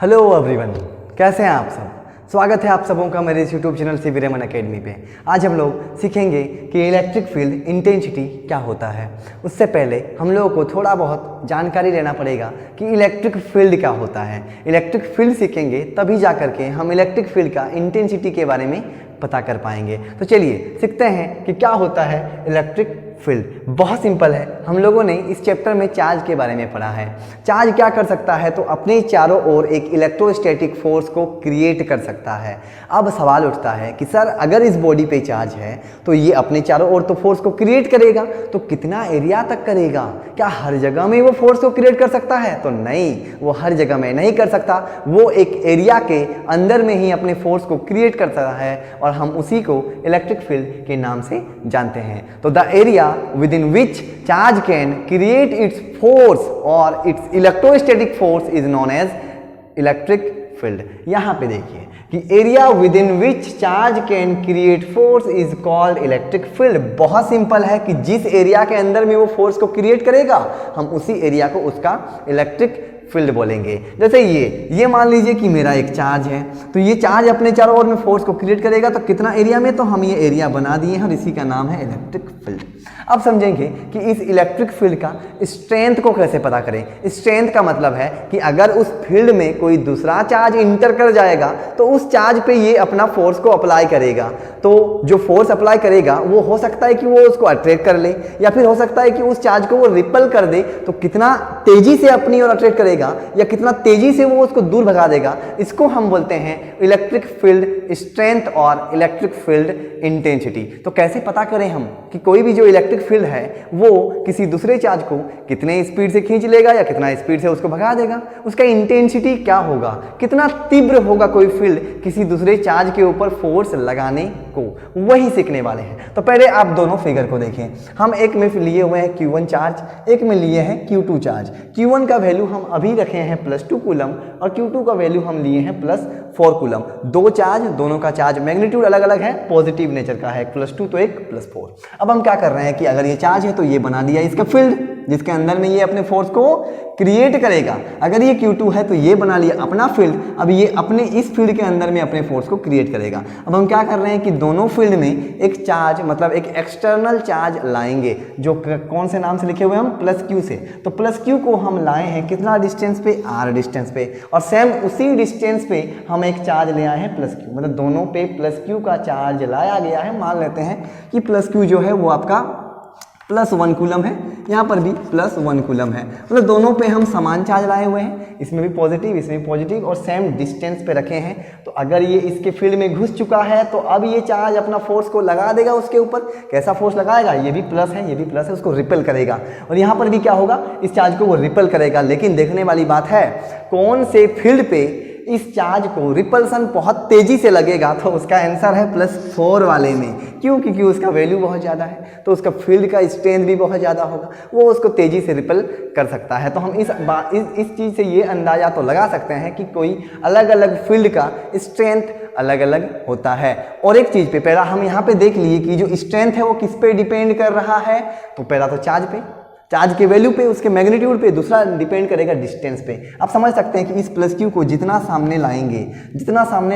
Hello everyone, कैसे हैं आप सब। स्वागत है आप सबों का मेरे इस YouTube channel C Raman academy पे। आज हम लोग सीखेंगे कि इलेक्ट्रिक फील्ड इंटेंसिटी क्या होता है। उससे पहले हम लोगों को थोड़ा बहुत जानकारी लेना पड़ेगा कि इलेक्ट्रिक फील्ड क्या होता है। इलेक्ट्रिक फील्ड सीखेंगे तभी जा करके हम इलेक्ट्रिक फील्ड का इंटेंसिटी के बारे में पता कर पाएंगे। तो चलिए सीखते हैं कि क्या होता है इलेक्ट्रिक फील्ड। बहुत सिंपल है, हम लोगों ने इस चैप्टर में चार्ज के बारे में पढ़ा है। चार्ज क्या कर सकता है, तो अपने चारों ओर एक इलेक्ट्रोस्टैटिक फोर्स को क्रिएट कर सकता है। अब सवाल उठता है कि सर अगर इस बॉडी पे चार्ज है तो ये अपने चारों ओर तो फोर्स को क्रिएट करेगा, तो कितना एरिया तक करेगा? क्या हर जगह में वो फोर्स को क्रिएट कर सकता है? तो नहीं, वो हर जगह में नहीं कर सकता। वो एक एरिया के अंदर में ही अपने फोर्स को क्रिएट करता है और हम उसी को इलेक्ट्रिक फील्ड के नाम से जानते हैं। तो the area within which charge can create its force or its electrostatic force is known as electric field। यहां पे देखिए कि area within which charge can create force is called electric field। बहुत सिंपल है कि जिस एरिया के अंदर में वो फोर्स को क्रिएट करेगा हम उसी एरिया को उसका इलेक्ट्रिक फील्ड बोलेंगे। जैसे ये मान लीजिए कि मेरा एक चार्ज है, तो ये चार्ज अपने चारों ओर में फोर्स को क्रिएट करेगा तो कितना एरिया में, तो हम ये एरिया बना दिए हैं और इसी का नाम है इलेक्ट्रिक फील्ड। अब समझेंगे कि इस इलेक्ट्रिक फील्ड का स्ट्रेंथ को कैसे पता करें। स्ट्रेंथ का मतलब है कि अगर उस फील्ड में कोई दूसरा चार्ज इंटर कर जाएगा तो उस चार्ज पे ये अपना फोर्स को अप्लाई करेगा। तो जो फोर्स अप्लाई करेगा वो हो सकता है कि वो उसको अट्रैक्ट कर ले, या फिर हो सकता है कि उस चार्ज को वो रिपल कर दे। तो कितना तेजी से अपनी ओर अट्रैक्ट करेगा या कितना तेजी से वो उसको दूर भगा देगा, इसको हम बोलते हैं इलेक्ट्रिक फील्ड स्ट्रेंथ और इलेक्ट्रिक फील्ड इंटेंसिटी। तो कैसे पता करें हम कि कोई भी जो इलेक्ट्रिक फील्ड है वो किसी दूसरे चार्ज को कितने स्पीड से खींच लेगा या कितना स्पीड से उसको भगा देगा, उसका इंटेंसिटी क्या होगा, कितना तीव्र होगा कोई फील्ड किसी दूसरे चार्ज के ऊपर फोर्स लगाने को, वही सीखने वाले हैं। तो पहले आप दोनों फिगर को देखें। हम एक में लिए हुए हैं Q1 चार्ज, एक में लिए हैं Q2 चार्ज। Q1 का वैल्यू हम अभी रखे हैं +2 कूलम और Q2 का वैल्यू हम लिए हैं +4 कूलम। दो चार्ज, दोनों का चार्ज मैग्नीट्यूड अलग अलग है, पॉजिटिव नेचर का है, एक +2 तो एक +4। अब हम क्या कर रहे हैं कि अगर ये चार्ज है तो ये बना दिया इसका फील्ड जिसके अंदर में ये अपने फोर्स को क्रिएट करेगा। अगर ये Q2 है तो ये बना लिया अपना फील्ड, अब ये अपने इस फील्ड के अंदर में अपने फोर्स को क्रिएट करेगा। अब हम क्या कर रहे हैं कि दोनों फील्ड में एक चार्ज मतलब एक एक्सटर्नल चार्ज लाएंगे, जो कौन से नाम से लिखे हुए हम +Q से। तो +Q को हम लाए हैं कितना डिस्टेंस पे, R डिस्टेंस पे, और सेम उसी डिस्टेंस पे हम एक चार्ज ले आए हैं +Q, मतलब दोनों पे +Q का चार्ज लाया गया है। मान लेते हैं कि +Q जो है वो आपका +1 कूलम है, यहाँ पर भी +1 कूलम है, मतलब दोनों पे हम समान चार्ज लाए हुए हैं, इसमें भी पॉजिटिव इसमें भी पॉजिटिव और सेम डिस्टेंस पे रखे हैं। तो अगर ये इसके फील्ड में घुस चुका है तो अब ये चार्ज अपना फोर्स को लगा देगा उसके ऊपर। कैसा फोर्स लगाएगा, ये भी प्लस है ये भी प्लस है, उसको रिपेल करेगा और यहाँ पर भी क्या होगा, इस चार्ज को वो रिपेल करेगा। लेकिन देखने वाली बात है कौन से फील्ड पे इस चार्ज को रिपल्सन बहुत तेजी से लगेगा, तो उसका आंसर है +4 वाले में। क्यों? क्योंकि उसका वैल्यू बहुत ज़्यादा है, तो उसका फील्ड का स्ट्रेंथ भी बहुत ज़्यादा होगा, वो उसको तेजी से रिपेल कर सकता है। तो हम इस चीज़ से ये अंदाज़ा तो लगा सकते हैं कि कोई अलग अलग फील्ड का स्ट्रेंथ अलग अलग होता है। और एक चीज़ पे पहला हम यहाँ पे देख लिए कि जो स्ट्रेंथ है वो किस पे डिपेंड कर रहा है, तो पहला तो चार्ज पे, चार्ज के वैल्यू पे, उसके मैग्नीट्यूड पे, दूसरा डिपेंड करेगा डिस्टेंस पे। आप समझ सकते हैं कि इस +Q को जितना सामने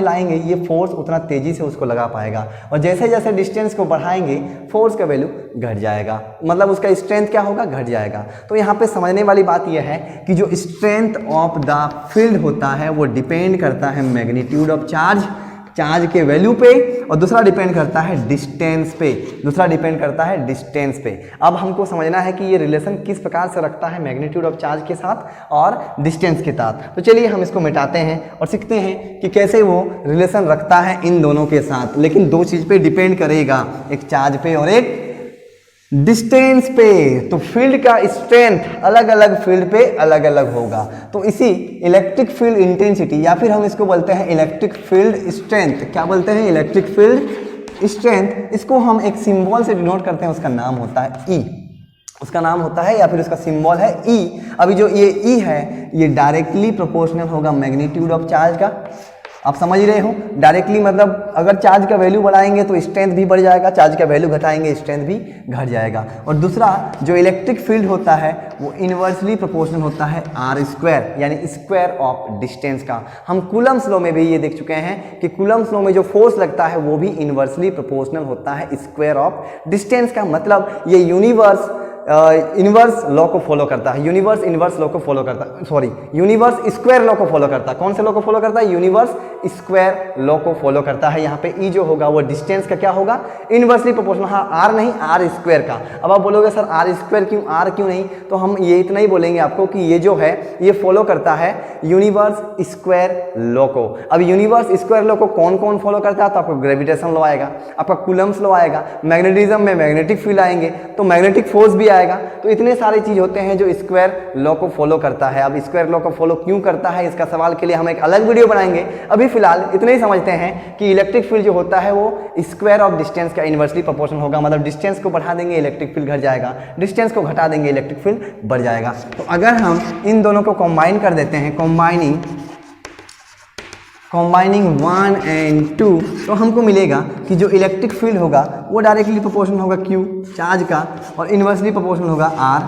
लाएंगे ये फोर्स उतना तेजी से उसको लगा पाएगा, और जैसे जैसे डिस्टेंस को बढ़ाएंगे फोर्स का वैल्यू घट जाएगा, मतलब उसका स्ट्रेंथ क्या होगा, घट जाएगा। तो यहाँ पे समझने वाली बात यह है कि जो स्ट्रेंथ ऑफ द फील्ड होता है वो डिपेंड करता है मैग्नीट्यूड ऑफ चार्ज के वैल्यू पे, और दूसरा डिपेंड करता है डिस्टेंस पे। अब हमको समझना है कि ये रिलेशन किस प्रकार से रखता है मैग्नीट्यूड ऑफ चार्ज के साथ और डिस्टेंस के साथ। तो चलिए हम इसको मिटाते हैं और सीखते हैं कि कैसे वो रिलेशन रखता है इन दोनों के साथ। लेकिन दो चीज़ पे डिपेंड करेगा, एक चार्ज पे और एक डिस्टेंस पे। तो फील्ड का स्ट्रेंथ अलग अलग फील्ड पे अलग अलग होगा। तो इसी इलेक्ट्रिक फील्ड इंटेंसिटी, या फिर हम इसको बोलते हैं इलेक्ट्रिक फील्ड स्ट्रेंथ। क्या बोलते हैं? Electric field strength. इसको हम एक सिंबल से डिनोट करते हैं, उसका नाम होता है E। उसका नाम होता है या फिर उसका सिंबल है E। अभी जो ये E है ये डायरेक्टली प्रोपोर्शनल होगा मैग्नीट्यूड ऑफ चार्ज का, आप समझ रहे हो, डायरेक्टली मतलब अगर चार्ज का वैल्यू बढ़ाएंगे तो स्ट्रेंथ भी बढ़ जाएगा, चार्ज का वैल्यू घटाएंगे स्ट्रेंथ भी घट जाएगा। और दूसरा जो इलेक्ट्रिक फील्ड होता है वो इन्वर्सली प्रोपोर्शनल होता है आर स्क्वायर, यानी स्क्वायर ऑफ डिस्टेंस का। हम कूलम्स लॉ में भी ये देख चुके हैं कि कूलम्स लॉ में जो फोर्स लगता है वो भी इन्वर्सली प्रोपोर्शनल होता है स्क्वायर ऑफ डिस्टेंस का। मतलब ये यूनिवर्स इनवर्स लॉ को फॉलो करता है, यूनिवर्स इनवर्स लॉ को फॉलो करता है, सॉरी यूनिवर्स स्क्वायर लॉ को फॉलो करता है। कौन से लॉ को फॉलो करता है? यूनिवर्स स्क्वायर लॉ को फॉलो करता है। यहाँ पे ई जो होगा वो डिस्टेंस का क्या होगा? Inversely proportional. हाँ, आर नहीं, आर स्क्वायर का। अब आप बोलोगे सर आर स्क्वायर क्यों, आर क्यों नहीं? तो हम ये इतना ही बोलेंगे आपको कि ये जो है ये फॉलो करता है यूनिवर्स स्क्वायर लॉ को। अब यूनिवर्स स्क्वायर लॉ को कौन कौन फॉलो करता है? तो आपको ग्रेविटेशन लॉ आएगा, आपका कूलम्स लॉ आएगा, मैग्नेटिज्म में मैग्नेटिक फील्ड आएंगे, तो मैग्नेटिक फोर्स भी आएगा। तो इतने सारे चीज होते हैं जो स्क्वायर लॉ को फॉलो करता है। अब स्क्वायर लॉ को फॉलो क्यों करता है, इसका सवाल के लिए हम एक अलग वीडियो बनाएंगे। अभी फिलहाल इतने ही समझते हैं कि इलेक्ट्रिक फील्ड जो होता है वो स्क्वायर ऑफ डिस्टेंस का इनवर्सली प्रोपोर्शनल होगा। मतलब डिस्टेंस को बढ़ा देंगे इलेक्ट्रिक फील्ड घट जाएगा, डिस्टेंस को घटा देंगे इलेक्ट्रिक फील्ड बढ़ जाएगा। तो अगर हम इन दोनों को कंबाइन कर देते हैं, कंबाइनिंग 1 and 2, तो हमको मिलेगा कि जो इलेक्ट्रिक फील्ड होगा वो डायरेक्टली प्रोपोर्शनल होगा Q चार्ज का और इन्वर्सली प्रोपोर्शनल होगा R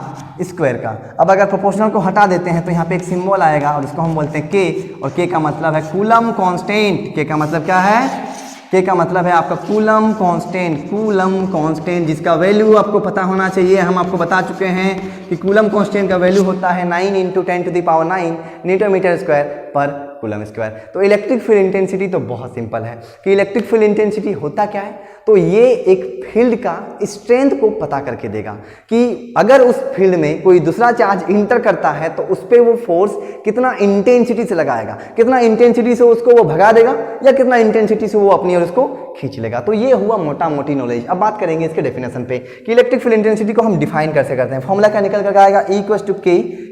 स्क्वायर का। अब अगर प्रोपोर्शनल को हटा देते हैं तो यहाँ पे एक सिंबल आएगा और इसको हम बोलते हैं K, और K का मतलब है कूलम कांस्टेंट। K का मतलब क्या है? K का मतलब है आपका कूलम कांस्टेंट, जिसका वैल्यू आपको पता होना चाहिए। हम आपको बता चुके हैं कि कूलम कांस्टेंट का वैल्यू होता है 9 × 10⁻⁹ न्यूटन मीटर स्क्वायर पर कूलम स्क्वायर। तो इलेक्ट्रिक फील्ड इंटेंसिटी तो बहुत सिंपल है कि इलेक्ट्रिक फील्ड इंटेंसिटी होता क्या है? तो ये एक फील्ड का स्ट्रेंथ को पता करके देगा कि अगर उस फील्ड में कोई दूसरा चार्ज इंटर करता है तो उस पर वो फोर्स कितना इंटेंसिटी से लगाएगा, कितना इंटेंसिटी से उसको वो भगा देगा या कितना इंटेंसिटी से वो अपनी और उसको खींच लेगा। तो ये हुआ मोटा मोटी नॉलेज। अब बात करेंगे इसके डेफिनेशन पे कि इलेक्ट्रिक फील्ड इंटेंसिटी को हम डिफाइन कैसे करते हैं। फॉर्मूला क्या निकल कर आएगा? E =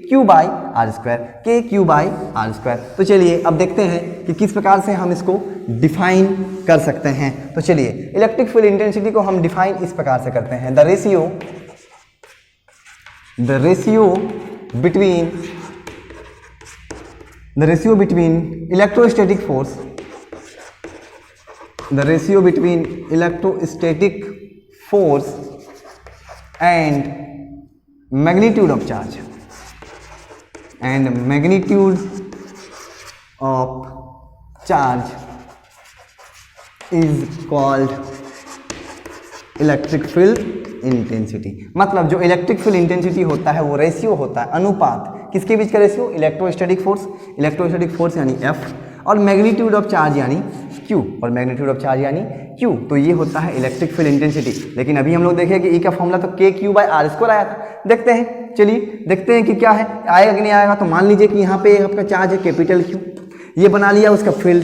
K/r²। तो चलिए अब देखते हैं कि किस प्रकार से हम इसको डिफाइन कर सकते हैं। तो चलिए इलेक्ट्रिक फील्ड इंटेंसिटी को हम डिफाइन इस प्रकार से करते हैं, the ratio between electrostatic force and magnitude of charge is called electric field intensity. मतलब जो इलेक्ट्रिक फील्ड इंटेंसिटी होता है वो रेशियो होता है, अनुपात। किसके बीच का रेशियो? इलेक्ट्रोस्टैटिक फोर्स यानी F और मैग्नीट्यूड ऑफ चार्ज यानी Q, तो ये होता है इलेक्ट्रिक फील्ड इंटेंसिटी। लेकिन अभी हम लोग देखें कि E का फॉर्मूला तो K/r² आया था। देखते हैं, चलिए देखते हैं कि क्या है, आएगा कि नहीं आएगा। तो मान लीजिए कि यहाँ पे आपका चार्ज है कैपिटल Q, ये बना लिया उसका फील्ड।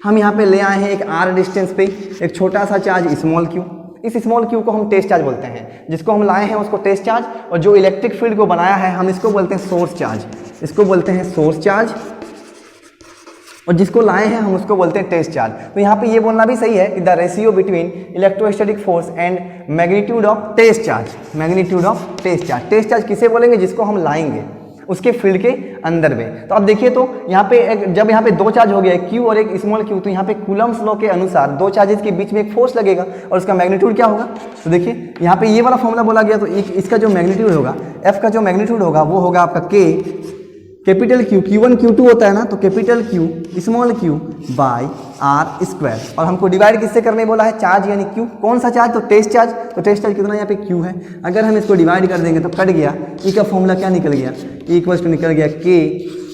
हम यहाँ पे ले आए हैं एक r डिस्टेंस पे एक छोटा सा चार्ज स्मॉल q। इस स्मॉल q को हम टेस्ट चार्ज बोलते हैं, जिसको हम लाए हैं उसको टेस्ट चार्ज, और जो इलेक्ट्रिक फील्ड को बनाया है हम इसको बोलते हैं सोर्स चार्ज, और जिसको लाए हैं हम उसको बोलते हैं टेस्ट चार्ज। तो यहाँ पे ये बोलना भी सही है कि the ratio between electrostatic force and magnitude of test charge. Test charge किसे बोलेंगे? जिसको हम लाएंगे उसके फील्ड के अंदर में। तो अब देखिए, तो यहाँ पे जब यहाँ पे दो चार्ज हो गया Q और एक स्मॉल q, तो यहाँ पे कूलम्स लॉ के अनुसार दो चार्जेस के बीच में एक फोर्स लगेगा और उसका मैग्नीट्यूड क्या होगा? तो देखिए यहाँ पे ये वाला फॉर्मूला बोला गया, तो इसका जो मैग्नीट्यूड होगा, F का जो मैग्नीट्यूड होगा वो होगा आपका K capital Q, Q1 Q2 होता है ना, तो capital Q small q by r square. और हमको डिवाइड किससे करने बोला है? चार्ज यानी Q। कौन सा चार्ज? तो टेस्ट चार्ज। तो टेस्ट चार्ज कितना यहाँ पे Q है। अगर हम इसको डिवाइड कर देंगे तो कट गया, E का फॉर्मूला क्या निकल गया? E = निकल गया K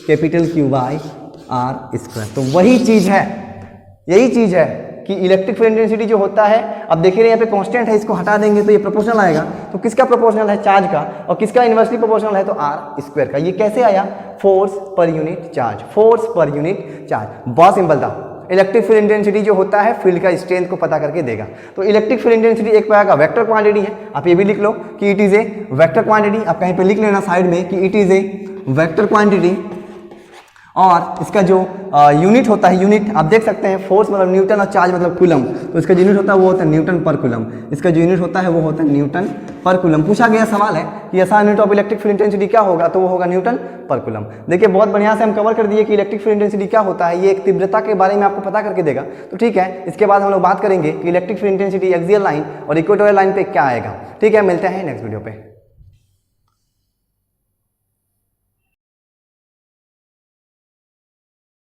capital Q by r square. तो वही चीज़ है, यही चीज़ है कि इलेक्ट्रिक फील्ड इंटेंसिटी जो होता है, अब देखिए यहाँ पे कांस्टेंट है, इसको हटा देंगे तो ये प्रोपोर्शनल आएगा। तो किसका प्रोपोर्शनल है? चार्ज का। और किसका इन्वर्सली प्रोपोर्शनल है? तो r स्क्वायर का। ये कैसे आया? Force per unit charge. बहुत सिंपल था। इलेक्ट्रिक फील्ड इंटेंसिटी जो होता है फील्ड का स्ट्रेंथ को पता करके देगा। तो इलेक्ट्रिक फील्ड इंटेंसिटी एक प्रकार का वेक्टर क्वांटिटी है। आप ये भी लिख लो कि it is a vector quantity. आप कहीं पे लिख लेना साइड में कि it is a vector quantity और इसका जो यूनिट होता है, यूनिट आप देख सकते हैं, फोर्स मतलब न्यूटन और चार्ज मतलब कूलम, तो इसका जो यूनिट होता है वो होता है न्यूटन पर कूलम। इसका जो यूनिट होता है वो होता है न्यूटन पर कूलम। पूछा गया सवाल है कि ऐसा unit of electric field intensity क्या होगा, तो वो होगा न्यूटन पर कूलम। देखिए बहुत बढ़िया से हम कवर कर दिए कि इलेक्ट्रिक फील्ड इंटेंसिटी क्या होता है, ये एक तीव्रता के बारे में आपको पता करके देगा। तो ठीक है, इसके बाद हम लोग बात करेंगे कि electric field intensity axial line और इक्वेटोरियल लाइन पे क्या आएगा। ठीक है, मिलते हैं नेक्स्ट वीडियो पे।